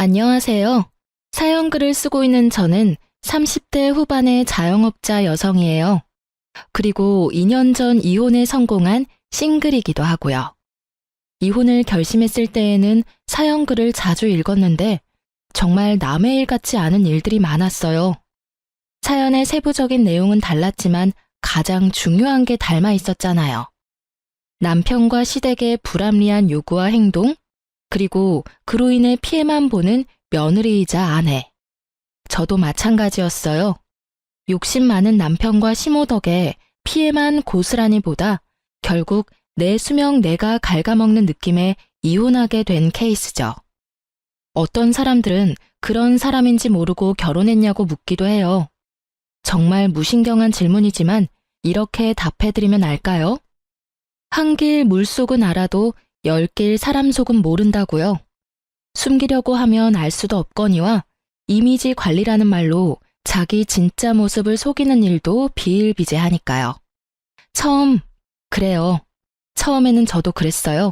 안녕하세요. 사연글을 쓰고 있는 저는 30대 후반의 자영업자 여성이에요. 그리고 2년 전 이혼에 성공한 싱글이기도 하고요. 이혼을 결심했을 때에는 사연글을 자주 읽었는데 정말 남의 일 같지 않은 일들이 많았어요. 사연의 세부적인 내용은 달랐지만 가장 중요한 게 닮아 있었잖아요. 남편과 시댁의 불합리한 요구와 행동, 그리고 그로 인해 피해만 보는 며느리이자 아내. 저도 마찬가지였어요. 욕심 많은 남편과 시모 덕에 피해만 고스란히 보다 결국 내 수명 내가 갉아먹는 느낌에 이혼하게 된 케이스죠. 어떤 사람들은 그런 사람인지 모르고 결혼했냐고 묻기도 해요. 정말 무신경한 질문이지만 이렇게 답해드리면 알까요? 한 길 물속은 알아도 10길 사람 속은 모른다고요. 숨기려고 하면 알 수도 없거니와 이미지 관리라는 말로 자기 진짜 모습을 속이는 일도 비일비재하니까요. 그래요. 처음에는 저도 그랬어요.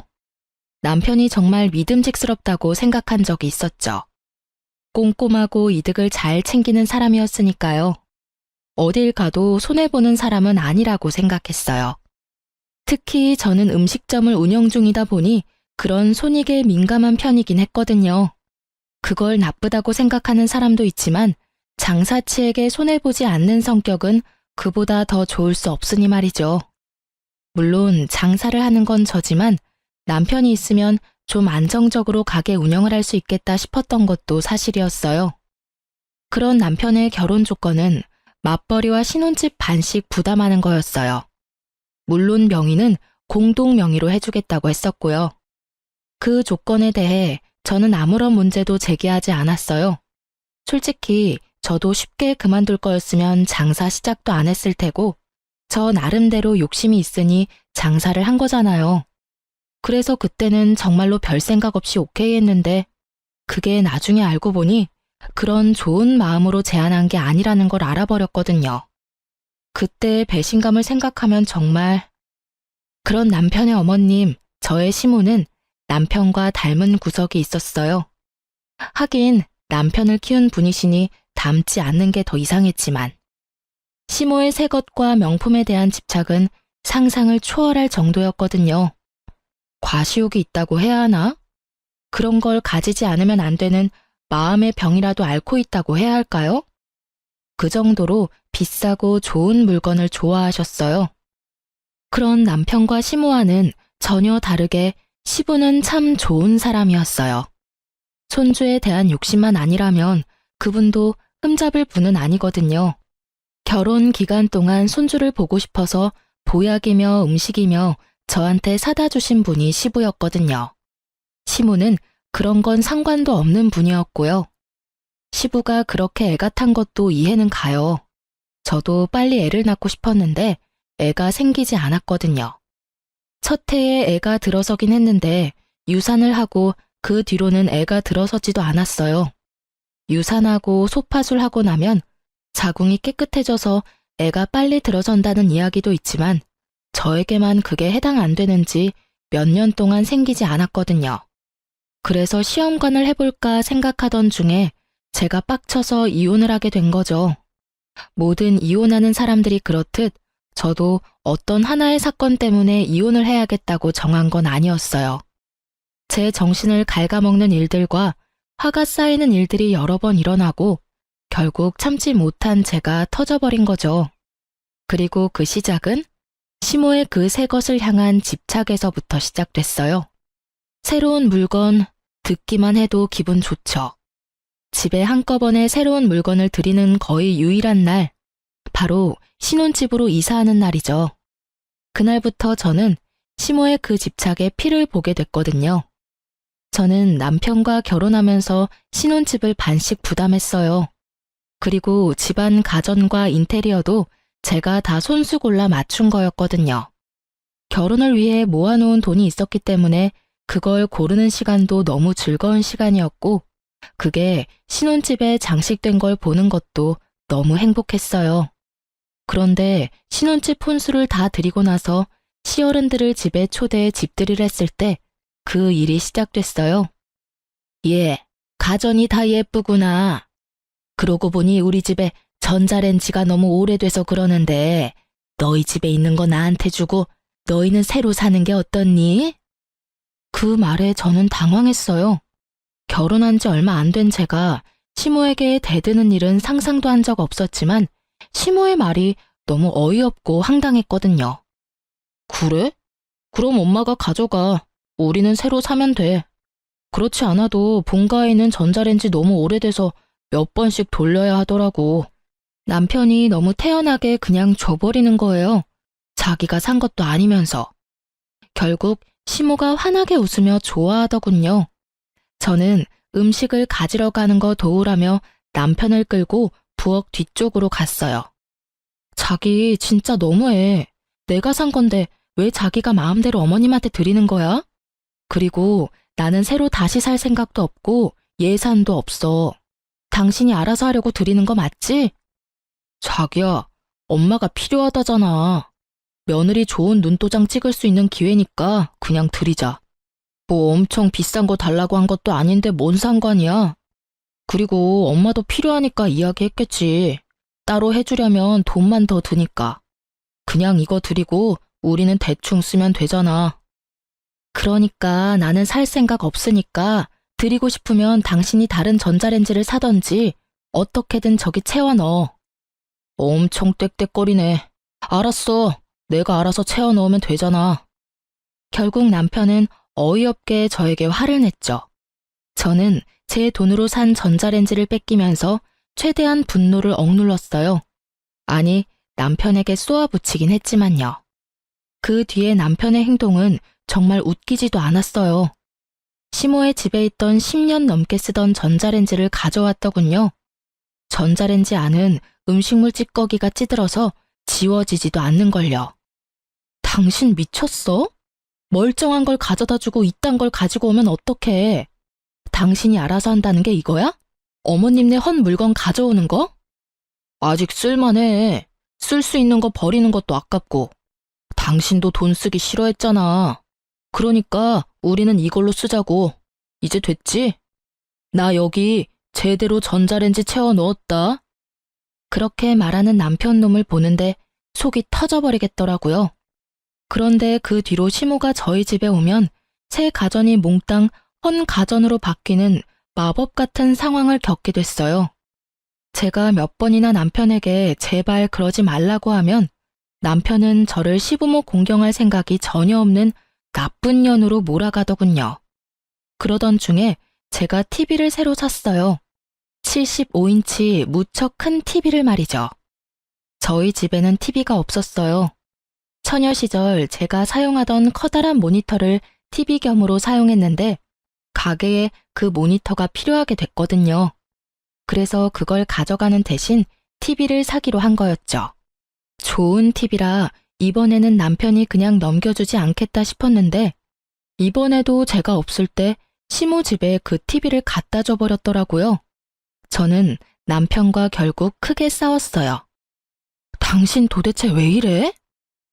남편이 정말 믿음직스럽다고 생각한 적이 있었죠. 꼼꼼하고 이득을 잘 챙기는 사람이었으니까요. 어딜 가도 손해보는 사람은 아니라고 생각했어요. 특히 저는 음식점을 운영 중이다 보니 그런 손익에 민감한 편이긴 했거든요. 그걸 나쁘다고 생각하는 사람도 있지만 장사치에게 손해보지 않는 성격은 그보다 더 좋을 수 없으니 말이죠. 물론 장사를 하는 건 저지만 남편이 있으면 좀 안정적으로 가게 운영을 할 수 있겠다 싶었던 것도 사실이었어요. 그런 남편의 결혼 조건은 맞벌이와 신혼집 반씩 부담하는 거였어요. 물론 명의는 공동 명의로 해주겠다고 했었고요. 그 조건에 대해 저는 아무런 문제도 제기하지 않았어요. 솔직히 저도 쉽게 그만둘 거였으면 장사 시작도 안 했을 테고 저 나름대로 욕심이 있으니 장사를 한 거잖아요. 그래서 그때는 정말로 별 생각 없이 오케이 했는데 그게 나중에 알고 보니 그런 좋은 마음으로 제안한 게 아니라는 걸 알아버렸거든요. 그때의 배신감을 생각하면 정말. 그런 남편의 어머님, 저의 시모는 남편과 닮은 구석이 있었어요. 하긴 남편을 키운 분이시니 닮지 않는 게 더 이상했지만 시모의 새 것과 명품에 대한 집착은 상상을 초월할 정도였거든요. 과시욕이 있다고 해야 하나? 그런 걸 가지지 않으면 안 되는 마음의 병이라도 앓고 있다고 해야 할까요? 그 정도로 비싸고 좋은 물건을 좋아하셨어요. 그런 남편과 시모와는 전혀 다르게 시부는 참 좋은 사람이었어요. 손주에 대한 욕심만 아니라면 그분도 흠잡을 분은 아니거든요. 결혼 기간 동안 손주를 보고 싶어서 보약이며 음식이며 저한테 사다 주신 분이 시부였거든요. 시모는 그런 건 상관도 없는 분이었고요. 시부가 그렇게 애가 탄 것도 이해는 가요. 저도 빨리 애를 낳고 싶었는데 애가 생기지 않았거든요. 첫 해에 애가 들어서긴 했는데 유산을 하고 그 뒤로는 애가 들어서지도 않았어요. 유산하고 소파술하고 나면 자궁이 깨끗해져서 애가 빨리 들어선다는 이야기도 있지만 저에게만 그게 해당 안 되는지 몇 년 동안 생기지 않았거든요. 그래서 시험관을 해볼까 생각하던 중에 제가 빡쳐서 이혼을 하게 된 거죠. 모든 이혼하는 사람들이 그렇듯 저도 어떤 하나의 사건 때문에 이혼을 해야겠다고 정한 건 아니었어요. 제 정신을 갉아먹는 일들과 화가 쌓이는 일들이 여러 번 일어나고 결국 참지 못한 제가 터져버린 거죠. 그리고 그 시작은 시모의 그 새 것을 향한 집착에서부터 시작됐어요. 새로운 물건, 듣기만 해도 기분 좋죠. 집에 한꺼번에 새로운 물건을 들이는 거의 유일한 날, 바로 신혼집으로 이사하는 날이죠. 그날부터 저는 시모의 그 집착에 피를 보게 됐거든요. 저는 남편과 결혼하면서 신혼집을 반씩 부담했어요. 그리고 집안 가전과 인테리어도 제가 다 손수 골라 맞춘 거였거든요. 결혼을 위해 모아놓은 돈이 있었기 때문에 그걸 고르는 시간도 너무 즐거운 시간이었고 그게 신혼집에 장식된 걸 보는 것도 너무 행복했어요. 그런데 신혼집 혼수를 다 드리고 나서 시어른들을 집에 초대해 집들이를 했을 때 그 일이 시작됐어요. 예, 가전이 다 예쁘구나. 그러고 보니 우리 집에 전자레인지가 너무 오래돼서 그러는데 너희 집에 있는 거 나한테 주고 너희는 새로 사는 게 어떻니? 그 말에 저는 당황했어요. 결혼한 지 얼마 안 된 제가 시모에게 대드는 일은 상상도 한 적 없었지만 시모의 말이 너무 어이없고 황당했거든요. 그래? 그럼 엄마가 가져가. 우리는 새로 사면 돼. 그렇지 않아도 본가에 있는 전자레인지 너무 오래돼서 몇 번씩 돌려야 하더라고. 남편이 너무 태연하게 그냥 줘버리는 거예요. 자기가 산 것도 아니면서. 결국 시모가 환하게 웃으며 좋아하더군요. 저는 음식을 가지러 가는 거 도우라며 남편을 끌고 부엌 뒤쪽으로 갔어요. 자기 진짜 너무해. 내가 산 건데 왜 자기가 마음대로 어머님한테 드리는 거야? 그리고 나는 새로 다시 살 생각도 없고 예산도 없어. 당신이 알아서 하려고 드리는 거 맞지? 자기야, 엄마가 필요하다잖아. 며느리 좋은 눈도장 찍을 수 있는 기회니까 그냥 드리자. 뭐 엄청 비싼 거 달라고 한 것도 아닌데 뭔 상관이야. 그리고 엄마도 필요하니까 이야기했겠지. 따로 해주려면 돈만 더 드니까. 그냥 이거 드리고 우리는 대충 쓰면 되잖아. 그러니까 나는 살 생각 없으니까 드리고 싶으면 당신이 다른 전자레인지를 사던지 어떻게든 저기 채워 넣어. 엄청 떽떽거리네. 알았어. 내가 알아서 채워 넣으면 되잖아. 결국 남편은 어이없게 저에게 화를 냈죠. 저는 제 돈으로 산 전자레인지를 뺏기면서 최대한 분노를 억눌렀어요. 아니, 남편에게 쏘아붙이긴 했지만요. 그 뒤에 남편의 행동은 정말 웃기지도 않았어요. 시모의 집에 있던 10년 넘게 쓰던 전자레인지를 가져왔더군요. 전자레인지 안은 음식물 찌꺼기가 찌들어서 지워지지도 않는걸요. 당신 미쳤어? 멀쩡한 걸 가져다 주고 이딴 걸 가지고 오면 어떡해? 당신이 알아서 한다는 게 이거야? 어머님네 헌 물건 가져오는 거? 아직 쓸만해. 쓸 수 있는 거 버리는 것도 아깝고. 당신도 돈 쓰기 싫어했잖아. 그러니까 우리는 이걸로 쓰자고. 이제 됐지? 나 여기 제대로 전자레인지 채워 넣었다. 그렇게 말하는 남편 놈을 보는데 속이 터져버리겠더라고요. 그런데 그 뒤로 시모가 저희 집에 오면 새 가전이 몽땅 헌 가전으로 바뀌는 마법 같은 상황을 겪게 됐어요. 제가 몇 번이나 남편에게 제발 그러지 말라고 하면 남편은 저를 시부모 공경할 생각이 전혀 없는 나쁜 년으로 몰아가더군요. 그러던 중에 제가 TV를 새로 샀어요. 75인치 무척 큰 TV를 말이죠. 저희 집에는 TV가 없었어요. 처녀 시절 제가 사용하던 커다란 모니터를 TV 겸으로 사용했는데 가게에 그 모니터가 필요하게 됐거든요. 그래서 그걸 가져가는 대신 TV를 사기로 한 거였죠. 좋은 TV라 이번에는 남편이 그냥 넘겨주지 않겠다 싶었는데 이번에도 제가 없을 때 시모 집에 그 TV를 갖다 줘 버렸더라고요. 저는 남편과 결국 크게 싸웠어요. 당신 도대체 왜 이래?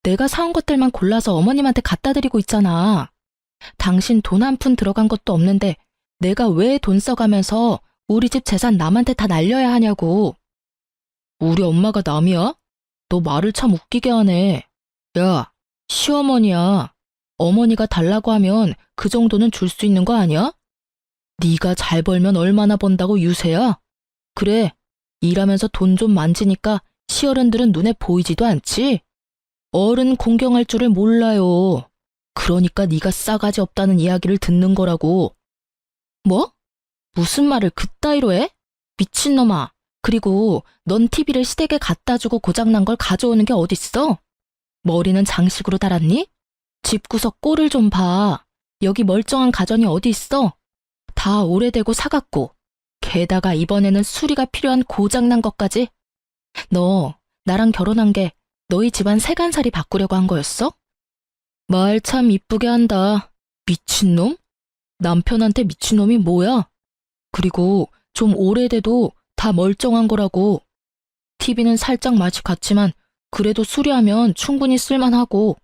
내가 사온 것들만 골라서 어머님한테 갖다 드리고 있잖아. 당신 돈 한 푼 들어간 것도 없는데 내가 왜 돈 써가면서 우리 집 재산 남한테 다 날려야 하냐고. 우리 엄마가 남이야? 너 말을 참 웃기게 하네. 야, 시어머니야. 어머니가 달라고 하면 그 정도는 줄 수 있는 거 아니야? 네가 잘 벌면 얼마나 번다고 유세야? 그래, 일하면서 돈 좀 만지니까 시어른들은 눈에 보이지도 않지? 어른 공경할 줄을 몰라요. 그러니까 네가 싸가지 없다는 이야기를 듣는 거라고. 뭐? 무슨 말을 그따위로 해? 미친놈아. 그리고 넌 TV를 시댁에 갖다 주고 고장난 걸 가져오는 게 어딨어? 머리는 장식으로 달았니? 집구석 꼴을 좀 봐. 여기 멀쩡한 가전이 어디 있어? 다 오래되고 사갔고. 게다가 이번에는 수리가 필요한 고장난 것까지. 너 나랑 결혼한 게 너희 집안 세간살이 바꾸려고 한 거였어? 말 참 이쁘게 한다. 미친놈? 남편한테 미친놈이 뭐야? 그리고 좀 오래돼도 다 멀쩡한 거라고. TV는 살짝 맛이 갔지만 그래도 수리하면 충분히 쓸만하고.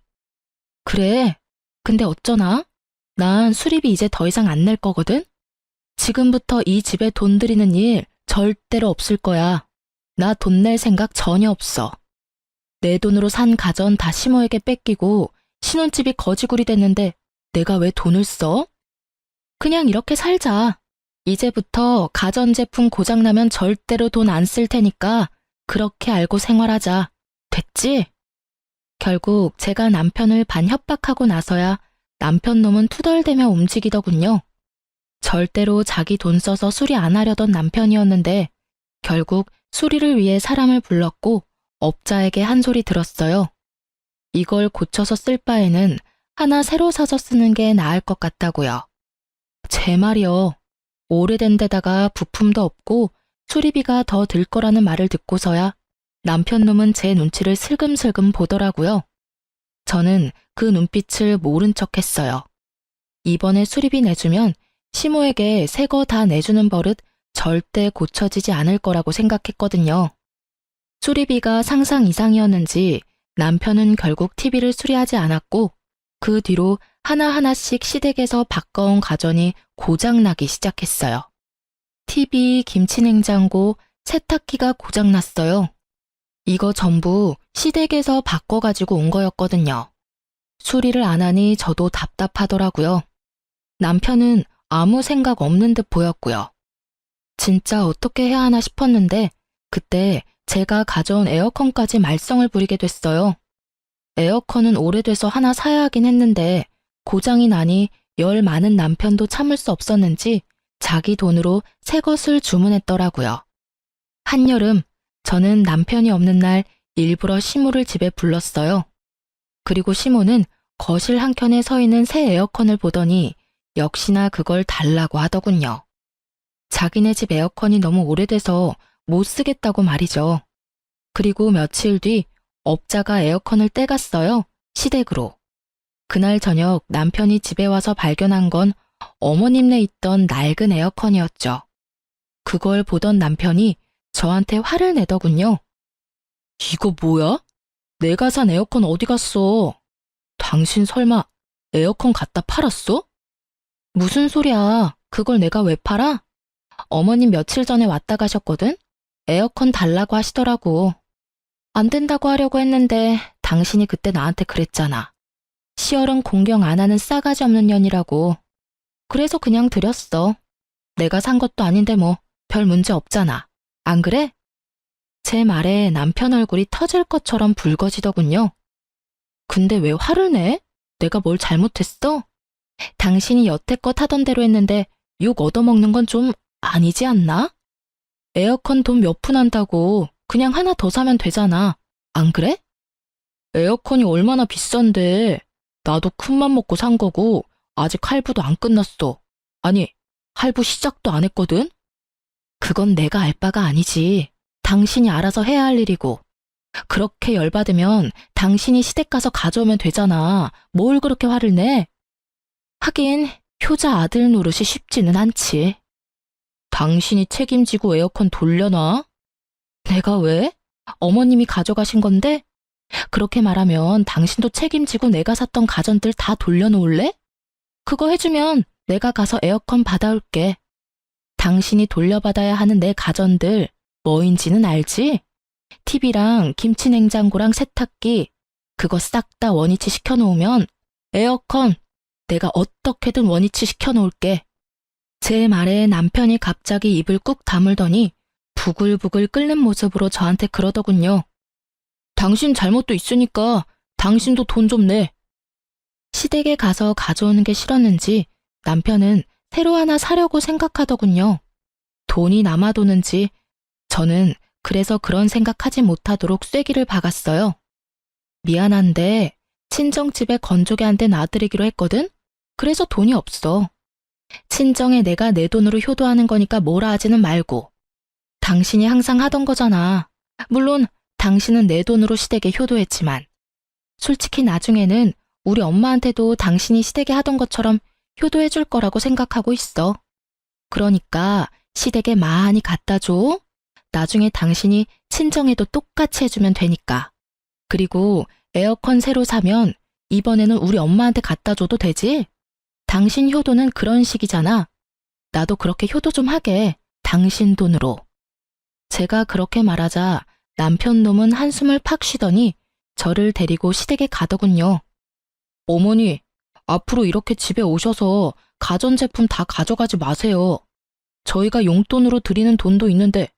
그래, 근데 어쩌나? 난 수리비 이제 더 이상 안 낼 거거든? 지금부터 이 집에 돈 들이는 일 절대로 없을 거야. 나 돈 낼 생각 전혀 없어. 내 돈으로 산 가전 다 시모에게 뺏기고 신혼집이 거지굴이 됐는데 내가 왜 돈을 써? 그냥 이렇게 살자. 이제부터 가전제품 고장나면 절대로 돈 안 쓸 테니까 그렇게 알고 생활하자. 됐지? 결국 제가 남편을 반협박하고 나서야 남편 놈은 투덜대며 움직이더군요. 절대로 자기 돈 써서 수리 안 하려던 남편이었는데 결국 수리를 위해 사람을 불렀고 업자에게 한 소리 들었어요. 이걸 고쳐서 쓸 바에는 하나 새로 사서 쓰는 게 나을 것 같다고요. 제 말이요. 오래된 데다가 부품도 없고 수리비가 더 들 거라는 말을 듣고서야 남편 놈은 제 눈치를 슬금슬금 보더라고요. 저는 그 눈빛을 모른 척 했어요. 이번에 수리비 내주면 시모에게 새 거 다 내주는 버릇 절대 고쳐지지 않을 거라고 생각했거든요. 수리비가 상상 이상이었는지 남편은 결국 TV를 수리하지 않았고 그 뒤로 하나하나씩 시댁에서 바꿔온 가전이 고장나기 시작했어요. TV, 김치냉장고, 세탁기가 고장났어요. 이거 전부 시댁에서 바꿔가지고 온 거였거든요. 수리를 안 하니 저도 답답하더라고요. 남편은 아무 생각 없는 듯 보였고요. 진짜 어떻게 해야 하나 싶었는데 그때 제가 가져온 에어컨까지 말썽을 부리게 됐어요. 에어컨은 오래돼서 하나 사야 하긴 했는데 고장이 나니 열 많은 남편도 참을 수 없었는지 자기 돈으로 새 것을 주문했더라고요. 한여름 저는 남편이 없는 날 일부러 시모를 집에 불렀어요. 그리고 시모는 거실 한켠에 서 있는 새 에어컨을 보더니 역시나 그걸 달라고 하더군요. 자기네 집 에어컨이 너무 오래돼서 못 쓰겠다고 말이죠. 그리고 며칠 뒤 업자가 에어컨을 떼갔어요. 시댁으로. 그날 저녁 남편이 집에 와서 발견한 건 어머님네 있던 낡은 에어컨이었죠. 그걸 보던 남편이 저한테 화를 내더군요. 이거 뭐야? 내가 산 에어컨 어디 갔어? 당신 설마 에어컨 갖다 팔았어? 무슨 소리야? 그걸 내가 왜 팔아? 어머님 며칠 전에 왔다 가셨거든? 에어컨 달라고 하시더라고. 안 된다고 하려고 했는데 당신이 그때 나한테 그랬잖아. 시어른 공경 안 하는 싸가지 없는 년이라고. 그래서 그냥 드렸어. 내가 산 것도 아닌데 뭐 별 문제 없잖아. 안 그래? 제 말에 남편 얼굴이 터질 것처럼 붉어지더군요. 근데 왜 화를 내? 내가 뭘 잘못했어? 당신이 여태껏 하던 대로 했는데 욕 얻어먹는 건 좀 아니지 않나? 에어컨 돈 몇 푼 한다고 그냥 하나 더 사면 되잖아. 안 그래? 에어컨이 얼마나 비싼데. 나도 큰맘 먹고 산 거고 아직 할부도 안 끝났어. 아니, 할부 시작도 안 했거든? 그건 내가 알 바가 아니지. 당신이 알아서 해야 할 일이고. 그렇게 열받으면 당신이 시댁 가서 가져오면 되잖아. 뭘 그렇게 화를 내? 하긴 효자 아들 노릇이 쉽지는 않지. 당신이 책임지고 에어컨 돌려놔? 내가 왜? 어머님이 가져가신 건데? 그렇게 말하면 당신도 책임지고 내가 샀던 가전들 다 돌려놓을래? 그거 해주면 내가 가서 에어컨 받아올게. 당신이 돌려받아야 하는 내 가전들 뭐인지는 알지? TV랑 김치냉장고랑 세탁기 그거 싹 다 원위치 시켜놓으면 에어컨 내가 어떻게든 원위치 시켜놓을게. 제 말에 남편이 갑자기 입을 꾹 다물더니 부글부글 끓는 모습으로 저한테 그러더군요. 당신 잘못도 있으니까 당신도 돈 좀 내. 시댁에 가서 가져오는 게 싫었는지 남편은 새로 하나 사려고 생각하더군요. 돈이 남아도는지 저는 그래서 그런 생각하지 못하도록 쐐기를 박았어요. 미안한데 친정집에 건조기 한 대 놔드리기로 했거든? 그래서 돈이 없어. 친정에 내가 내 돈으로 효도하는 거니까 뭐라 하지는 말고. 당신이 항상 하던 거잖아. 물론 당신은 내 돈으로 시댁에 효도했지만 솔직히 나중에는 우리 엄마한테도 당신이 시댁에 하던 것처럼 효도해 줄 거라고 생각하고 있어. 그러니까 시댁에 많이 갖다 줘. 나중에 당신이 친정에도 똑같이 해주면 되니까. 그리고 에어컨 새로 사면 이번에는 우리 엄마한테 갖다 줘도 되지? 당신 효도는 그런 식이잖아. 나도 그렇게 효도 좀 하게. 당신 돈으로. 제가 그렇게 말하자 남편 놈은 한숨을 팍 쉬더니 저를 데리고 시댁에 가더군요. 어머니, 앞으로 이렇게 집에 오셔서 가전제품 다 가져가지 마세요. 저희가 용돈으로 드리는 돈도 있는데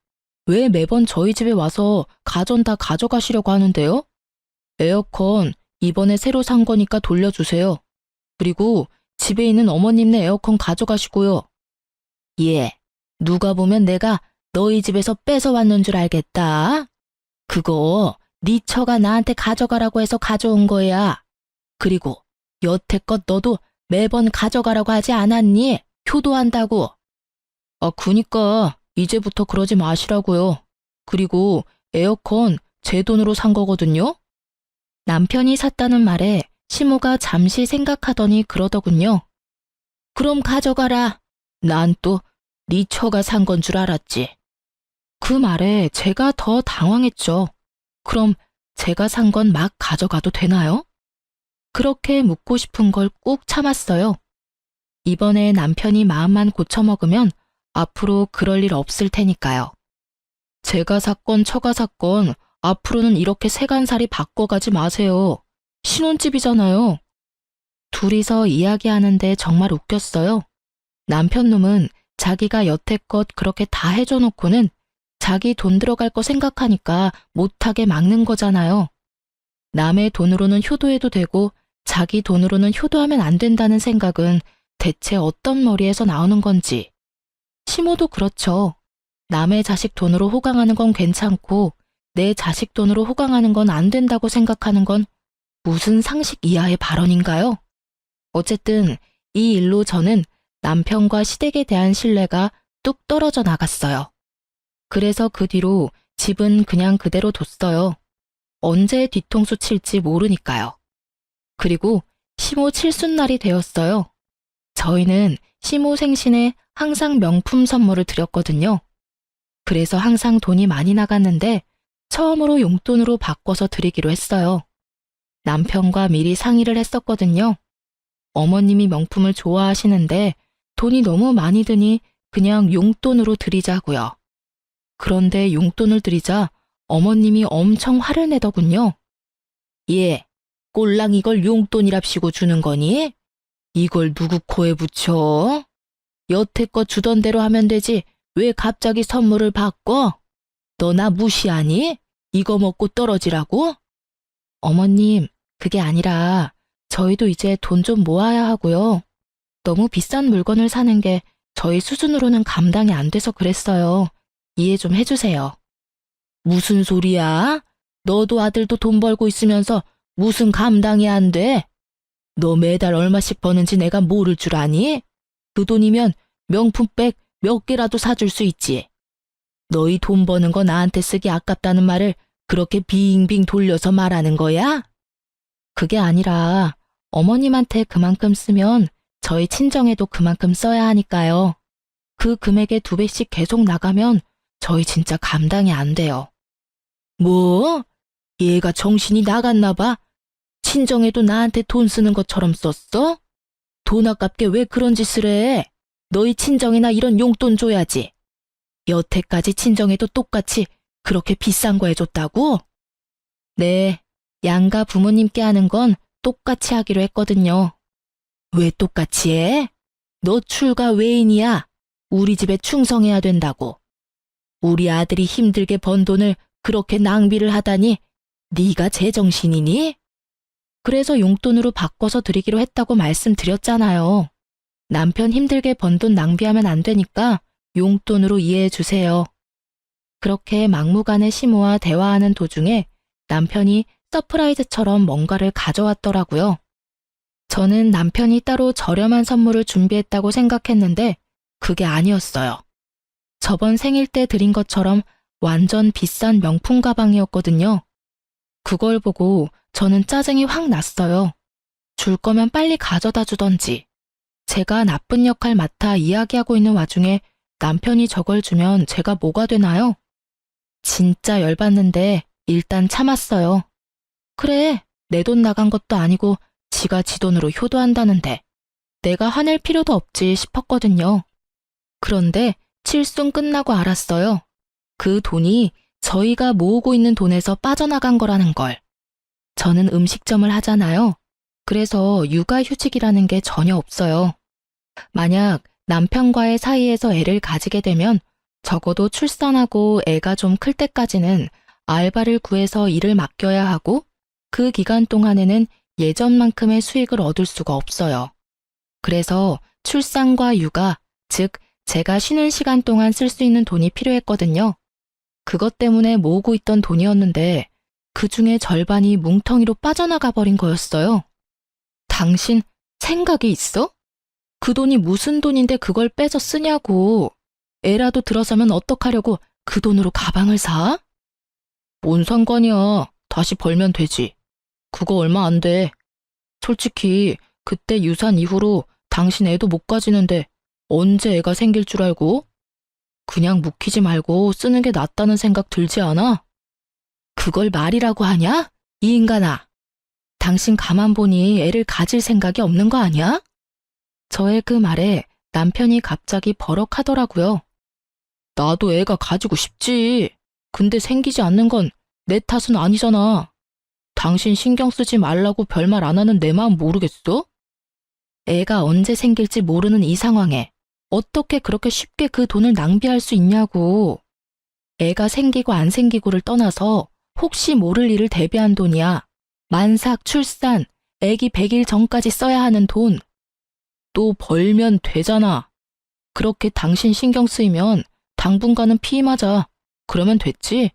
왜 매번 저희 집에 와서 가전 다 가져가시려고 하는데요? 에어컨 이번에 새로 산 거니까 돌려주세요. 그리고 집에 있는 어머님네 에어컨 가져가시고요. 예, 누가 보면 내가 너희 집에서 뺏어왔는 줄 알겠다. 그거 네 처가 나한테 가져가라고 해서 가져온 거야. 그리고 여태껏 너도 매번 가져가라고 하지 않았니? 효도한다고. 그니까 이제부터 그러지 마시라고요. 그리고 에어컨 제 돈으로 산 거거든요. 남편이 샀다는 말에 시모가 잠시 생각하더니 그러더군요. 그럼 가져가라. 난 또 네 처가 산 건 줄 알았지. 그 말에 제가 더 당황했죠. 그럼 제가 산 건 막 가져가도 되나요? 그렇게 묻고 싶은 걸 꾹 참았어요. 이번에 남편이 마음만 고쳐먹으면 앞으로 그럴 일 없을 테니까요. 제가 샀건 처가 샀건 앞으로는 이렇게 세간살이 바꿔가지 마세요. 신혼집이잖아요. 둘이서 이야기하는데 정말 웃겼어요. 남편 놈은 자기가 여태껏 그렇게 다 해줘놓고는 자기 돈 들어갈 거 생각하니까 못하게 막는 거잖아요. 남의 돈으로는 효도해도 되고 자기 돈으로는 효도하면 안 된다는 생각은 대체 어떤 머리에서 나오는 건지. 시모도 그렇죠. 남의 자식 돈으로 호강하는 건 괜찮고 내 자식 돈으로 호강하는 건 안 된다고 생각하는 건 무슨 상식 이하의 발언인가요? 어쨌든 이 일로 저는 남편과 시댁에 대한 신뢰가 뚝 떨어져 나갔어요. 그래서 그 뒤로 집은 그냥 그대로 뒀어요. 언제 뒤통수 칠지 모르니까요. 그리고 시모 칠순날이 되었어요. 저희는 시모 생신에 항상 명품 선물을 드렸거든요. 그래서 항상 돈이 많이 나갔는데 처음으로 용돈으로 바꿔서 드리기로 했어요. 남편과 미리 상의를 했었거든요. 어머님이 명품을 좋아하시는데 돈이 너무 많이 드니 그냥 용돈으로 드리자고요. 그런데 용돈을 드리자 어머님이 엄청 화를 내더군요. 예, 꼴랑 이걸 용돈이랍시고 주는 거니? 이걸 누구 코에 붙여? 여태껏 주던 대로 하면 되지 왜 갑자기 선물을 바꿔? 너 나 무시하니? 이거 먹고 떨어지라고? 어머님, 그게 아니라 저희도 이제 돈 좀 모아야 하고요. 너무 비싼 물건을 사는 게 저희 수준으로는 감당이 안 돼서 그랬어요. 이해 좀 해주세요. 무슨 소리야? 너도 아들도 돈 벌고 있으면서 무슨 감당이 안 돼? 너 매달 얼마씩 버는지 내가 모를 줄 아니? 그 돈이면 명품백 몇 개라도 사줄 수 있지. 너희 돈 버는 거 나한테 쓰기 아깝다는 말을 그렇게 빙빙 돌려서 말하는 거야? 그게 아니라 어머님한테 그만큼 쓰면 저희 친정에도 그만큼 써야 하니까요. 그 금액의 2배씩 계속 나가면 저희 진짜 감당이 안 돼요. 뭐? 얘가 정신이 나갔나 봐. 친정에도 나한테 돈 쓰는 것처럼 썼어? 돈 아깝게 왜 그런 짓을 해? 너희 친정이나 이런 용돈 줘야지. 여태까지 친정에도 똑같이 그렇게 비싼 거 해줬다고? 네, 양가 부모님께 하는 건 똑같이 하기로 했거든요. 왜 똑같이 해? 너 출가 외인이야. 우리 집에 충성해야 된다고. 우리 아들이 힘들게 번 돈을 그렇게 낭비를 하다니 네가 제정신이니? 그래서 용돈으로 바꿔서 드리기로 했다고 말씀드렸잖아요. 남편 힘들게 번 돈 낭비하면 안 되니까 용돈으로 이해해 주세요. 그렇게 막무가내 시모와 대화하는 도중에 남편이 서프라이즈처럼 뭔가를 가져왔더라고요. 저는 남편이 따로 저렴한 선물을 준비했다고 생각했는데 그게 아니었어요. 저번 생일 때 드린 것처럼 완전 비싼 명품 가방이었거든요. 그걸 보고 저는 짜증이 확 났어요. 줄 거면 빨리 가져다 주던지. 제가 나쁜 역할 맡아 이야기하고 있는 와중에 남편이 저걸 주면 제가 뭐가 되나요? 진짜 열받는데 일단 참았어요. 그래, 내 돈 나간 것도 아니고 지가 지 돈으로 효도한다는데 내가 화낼 필요도 없지 싶었거든요. 그런데 칠순 끝나고 알았어요. 그 돈이 저희가 모으고 있는 돈에서 빠져나간 거라는 걸. 저는 음식점을 하잖아요. 그래서 육아휴직이라는 게 전혀 없어요. 만약 남편과의 사이에서 애를 가지게 되면 적어도 출산하고 애가 좀 클 때까지는 알바를 구해서 일을 맡겨야 하고 그 기간 동안에는 예전만큼의 수익을 얻을 수가 없어요. 그래서 출산과 육아, 즉 제가 쉬는 시간 동안 쓸 수 있는 돈이 필요했거든요. 그것 때문에 모으고 있던 돈이었는데 그 중에 절반이 뭉텅이로 빠져나가 버린 거였어요. 당신 생각이 있어? 그 돈이 무슨 돈인데 그걸 빼서 쓰냐고. 애라도 들어서면 어떡하려고 그 돈으로 가방을 사? 뭔 상관이야. 다시 벌면 되지. 그거 얼마 안 돼. 솔직히 그때 유산 이후로 당신 애도 못 가지는데 언제 애가 생길 줄 알고? 그냥 묵히지 말고 쓰는 게 낫다는 생각 들지 않아? 그걸 말이라고 하냐? 이 인간아. 당신 가만 보니 애를 가질 생각이 없는 거 아니야? 저의 그 말에 남편이 갑자기 버럭하더라고요. 나도 애가 가지고 싶지. 근데 생기지 않는 건 내 탓은 아니잖아. 당신 신경 쓰지 말라고 별말 안 하는 내 마음 모르겠어? 애가 언제 생길지 모르는 이 상황에 어떻게 그렇게 쉽게 그 돈을 낭비할 수 있냐고. 애가 생기고 안 생기고를 떠나서 혹시 모를 일을 대비한 돈이야. 만삭, 출산, 애기 100일 전까지 써야 하는 돈. 또 벌면 되잖아. 그렇게 당신 신경 쓰이면 당분간은 피임하자. 그러면 됐지?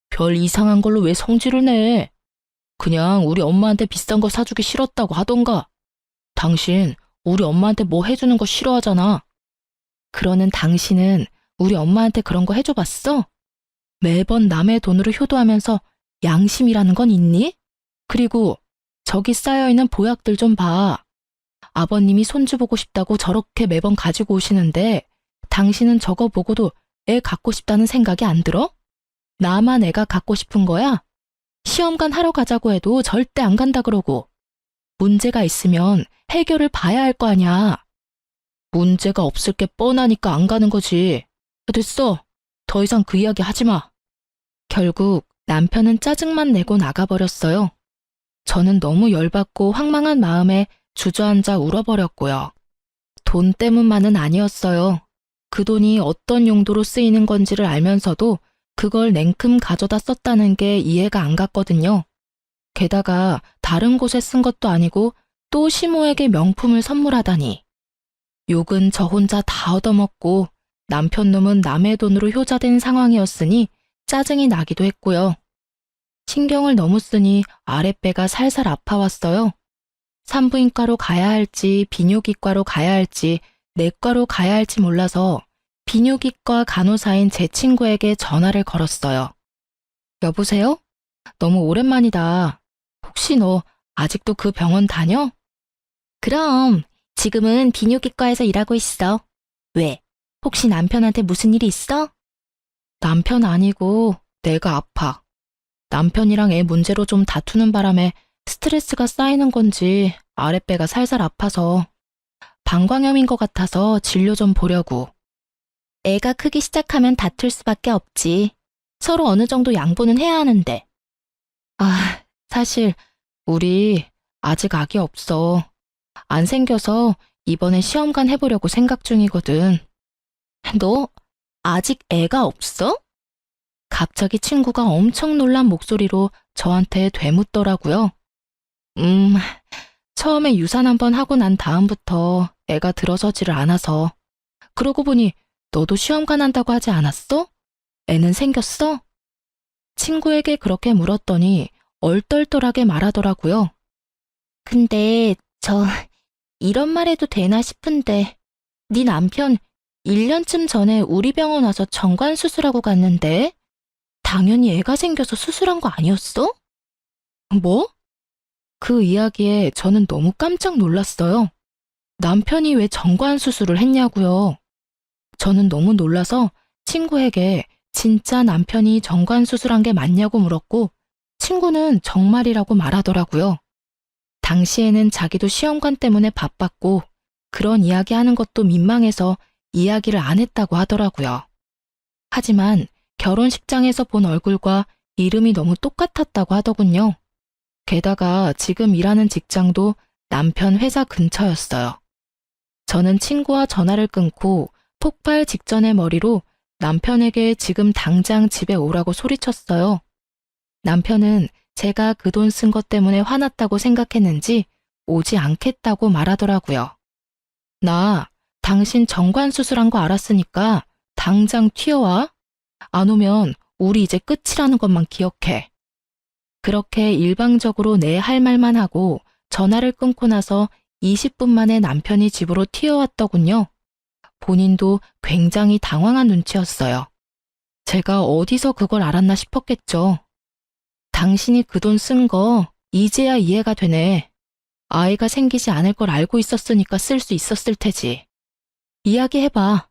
별 이상한 걸로 왜 성질을 내? 그냥 우리 엄마한테 비싼 거 사주기 싫었다고 하던가. 당신 우리 엄마한테 뭐 해주는 거 싫어하잖아. 그러는 당신은 우리 엄마한테 그런 거 해줘봤어? 매번 남의 돈으로 효도하면서 양심이라는 건 있니? 그리고 저기 쌓여있는 보약들 좀 봐. 아버님이 손주 보고 싶다고 저렇게 매번 가지고 오시는데 당신은 저거 보고도 애 갖고 싶다는 생각이 안 들어? 나만 애가 갖고 싶은 거야? 시험관 하러 가자고 해도 절대 안 간다 그러고. 문제가 있으면 해결을 봐야 할 거 아냐. 문제가 없을 게 뻔하니까 안 가는 거지. 됐어. 더 이상 그 이야기 하지 마. 결국 남편은 짜증만 내고 나가버렸어요. 저는 너무 열받고 황망한 마음에 주저앉아 울어버렸고요. 돈 때문만은 아니었어요. 그 돈이 어떤 용도로 쓰이는 건지를 알면서도 그걸 냉큼 가져다 썼다는 게 이해가 안 갔거든요. 게다가 다른 곳에 쓴 것도 아니고 또 시모에게 명품을 선물하다니. 욕은 저 혼자 다 얻어먹고 남편 놈은 남의 돈으로 효자된 상황이었으니 짜증이 나기도 했고요. 신경을 너무 쓰니 아랫배가 살살 아파왔어요. 산부인과로 가야 할지 비뇨기과로 가야 할지 내과로 가야 할지 몰라서 비뇨기과 간호사인 제 친구에게 전화를 걸었어요. 여보세요? 너무 오랜만이다. 혹시 너 아직도 그 병원 다녀? 그럼 지금은 비뇨기과에서 일하고 있어. 왜? 혹시 남편한테 무슨 일이 있어? 남편 아니고 내가 아파. 남편이랑 애 문제로 좀 다투는 바람에 스트레스가 쌓이는 건지 아랫배가 살살 아파서 방광염인 것 같아서 진료 좀 보려고. 애가 크기 시작하면 다툴 수밖에 없지. 서로 어느 정도 양보는 해야 하는데. 사실 우리 아직 아기 없어. 안 생겨서 이번에 시험관 해보려고 생각 중이거든. 너 아직 애가 없어? 갑자기 친구가 엄청 놀란 목소리로 저한테 되묻더라고요. 처음에 유산 한번 하고 난 다음부터 애가 들어서지를 않아서. 그러고 보니 너도 시험관 한다고 하지 않았어? 애는 생겼어? 친구에게 그렇게 물었더니 얼떨떨하게 말하더라고요. 근데 이런 말 해도 되나 싶은데 네 남편 1년쯤 전에 우리 병원 와서 정관 수술하고 갔는데 당연히 애가 생겨서 수술한 거 아니었어? 뭐? 그 이야기에 저는 너무 깜짝 놀랐어요. 남편이 왜 정관 수술을 했냐고요. 저는 너무 놀라서 친구에게 진짜 남편이 정관 수술한 게 맞냐고 물었고 친구는 정말이라고 말하더라고요. 당시에는 자기도 시험관 때문에 바빴고 그런 이야기 하는 것도 민망해서 이야기를 안 했다고 하더라고요. 하지만 결혼식장에서 본 얼굴과 이름이 너무 똑같았다고 하더군요. 게다가 지금 일하는 직장도 남편 회사 근처였어요. 저는 친구와 전화를 끊고 폭발 직전의 머리로 남편에게 지금 당장 집에 오라고 소리쳤어요. 남편은 제가 그 돈 쓴 것 때문에 화났다고 생각했는지 오지 않겠다고 말하더라고요. 나 당신 정관 수술한 거 알았으니까 당장 튀어와. 안 오면 우리 이제 끝이라는 것만 기억해. 그렇게 일방적으로 내 할 말만 하고 전화를 끊고 나서 20분 만에 남편이 집으로 튀어왔더군요. 본인도 굉장히 당황한 눈치였어요. 제가 어디서 그걸 알았나 싶었겠죠. 당신이 그 돈 쓴 거 이제야 이해가 되네. 아이가 생기지 않을 걸 알고 있었으니까 쓸 수 있었을 테지. 이야기해봐.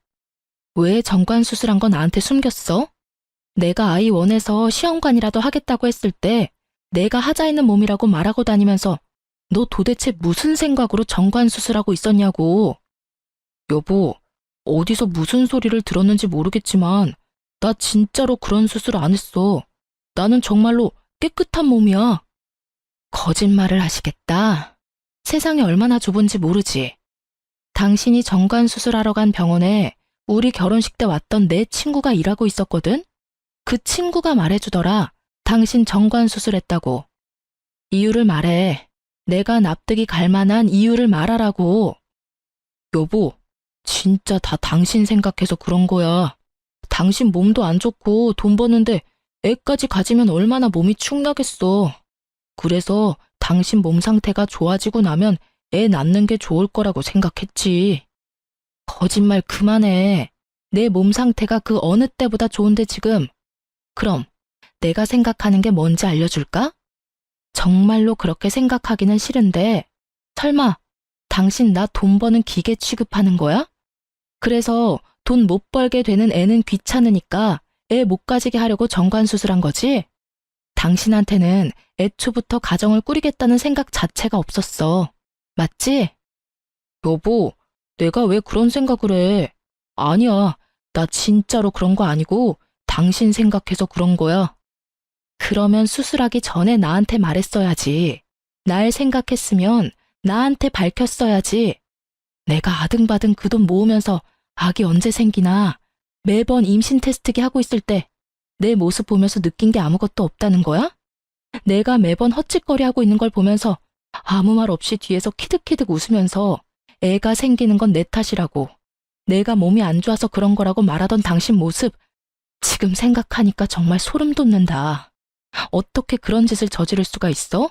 왜 정관 수술한 거 나한테 숨겼어? 내가 아이 원해서 시험관이라도 하겠다고 했을 때 내가 하자 있는 몸이라고 말하고 다니면서 너 도대체 무슨 생각으로 정관 수술하고 있었냐고. 여보, 어디서 무슨 소리를 들었는지 모르겠지만 나 진짜로 그런 수술 안 했어. 나는 정말로 깨끗한 몸이야. 거짓말을 하시겠다. 세상이 얼마나 좁은지 모르지. 당신이 정관 수술하러 간 병원에 우리 결혼식 때 왔던 내 친구가 일하고 있었거든? 그 친구가 말해주더라. 당신 정관 수술했다고. 이유를 말해. 내가 납득이 갈 만한 이유를 말하라고. 여보, 진짜 다 당신 생각해서 그런 거야. 당신 몸도 안 좋고 돈 버는데 애까지 가지면 얼마나 몸이 축나겠어. 그래서 당신 몸 상태가 좋아지고 나면 애 낳는 게 좋을 거라고 생각했지. 거짓말 그만해. 내 몸 상태가 그 어느 때보다 좋은데 지금. 그럼 내가 생각하는 게 뭔지 알려줄까? 정말로 그렇게 생각하기는 싫은데 설마 당신 나 돈 버는 기계 취급하는 거야? 그래서 돈 못 벌게 되는 애는 귀찮으니까 애 못 가지게 하려고 정관 수술한 거지? 당신한테는 애초부터 가정을 꾸리겠다는 생각 자체가 없었어. 맞지? 여보, 내가 왜 그런 생각을 해? 아니야, 나 진짜로 그런 거 아니고 당신 생각해서 그런 거야. 그러면 수술하기 전에 나한테 말했어야지. 날 생각했으면 나한테 밝혔어야지. 내가 아등바등 그 돈 모으면서 아기 언제 생기나 매번 임신 테스트기 하고 있을 때 내 모습 보면서 느낀 게 아무것도 없다는 거야? 내가 매번 헛짓거리 하고 있는 걸 보면서 아무 말 없이 뒤에서 키득키득 웃으면서 애가 생기는 건 내 탓이라고, 내가 몸이 안 좋아서 그런 거라고 말하던 당신 모습 지금 생각하니까 정말 소름 돋는다. 어떻게 그런 짓을 저지를 수가 있어?